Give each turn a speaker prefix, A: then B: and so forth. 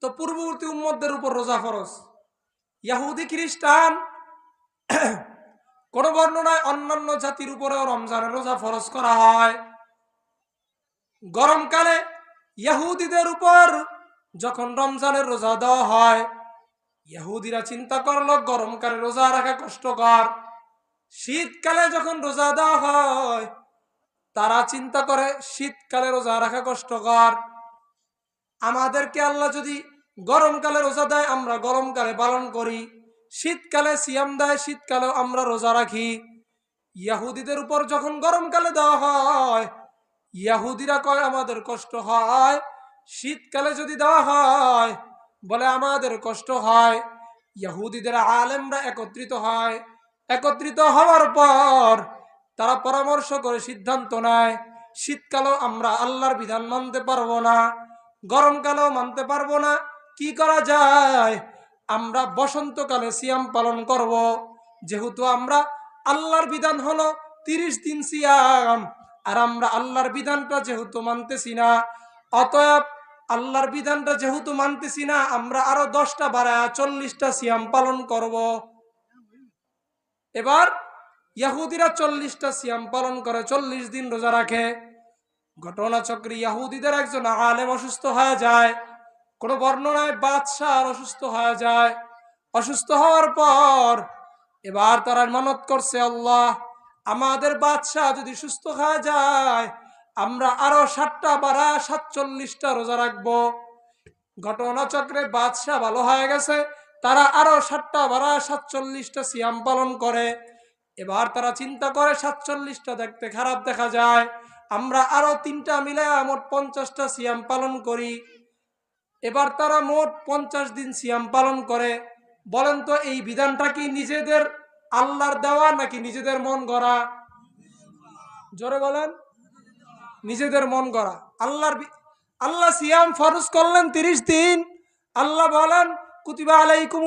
A: তো পূর্ববর্তী উম্মতদের উপর রোজা ফরজ। ইহুদি খ্রিস্টান কোন বর্ণনায় অন্যান্য জাতির উপরেও রমজানের রোজা ফরজ করা হয়। গরমকালে ইহুদিদের উপর যখন রমজানের রোজা দেওয়া হয়, ইহুদিরা চিন্তা করলো গরমকালে রোজা রাখা কষ্টকর। শীতকালে যখন রোজা দেওয়া হয়, তারা চিন্তা করে শীতকালে রোজা রাখা কষ্টকর। আমাদেরকে আল্লাহ যদি গরমকালে রোজা দেয়, আমরা গরমকালে পালন করি। শীতকালে সিয়াম দেয়, শীতকালেও আমরা রোজা রাখি। ইহুদিদের উপর যখন গরমকালে দেওয়া হয়, ইহুদিরা কয় আমাদের কষ্ট হয়। শীতকালে যদি দেওয়া হয়, বলে আমাদের কষ্ট হয়। ইহুদিদের আলেমরা একত্রিত হয়। একত্রিত হওয়ার পর তারা পরামর্শ করে সিদ্ধান্ত নেয়, শীতকালেও আমরা আল্লাহর বিধান মানতে পারবো না, গরমকালেও মানতে পারবো না। কি করা যায়? আমরা বসন্তকালে সিয়াম পালন করব। যেহেতু আমরা আল্লাহর বিধান হলো 30 দিন সিয়াম, আর আমরা আল্লাহর বিধানটা যেহেতু মানতেছি না, অতএব আল্লাহর বিধানটা যেহেতু মানতেছি না, আমরা আরো 10টা বাড়ায় 40টা সিয়াম পালন করব। এবার ইহুদিরা 40টা সিয়াম পালন করে, 40 দিন রোজা রাখে। ঘটনাচক্রে ইহুদিদের একজন আলেম অসুস্থ হয়ে যায়। কোন বর্ণনায় বাদশাহ অসুস্থ হয়ে যায়। অসুস্থ হওয়ার পর এবার তারা মানত করছে, আল্লাহ আমাদের বাদশাহ যদি সুস্থ হয়ে যায়, আমরা আরো 7টা বাড়া 47টা রোজা রাখবো। ঘটনাচক্রে বাদশাহ ভালো হয়ে গেছে, তারা আরো 7টা বাড়া 47টা সিয়াম পালন করে। এবার তারা চিন্তা করে 47টা দেখতে খারাপ দেখা যায়, আমরা আরো 3টা মিলে মোট 50টা সিয়াম পালন করি। এবার তারা মোট 50 দিন সিয়াম পালন করে। বলেন তো এই বিধানটা কি নিজেদের আল্লাহর দেওয়া নাকি নিজেদের মন গড়া? জোরে বলেন। নিজেদের মন গড়া। আল্লাহ সিয়াম ফরজ করলেন 30 দিন। আল্লাহ বলেন কুতিবা আলাইকুম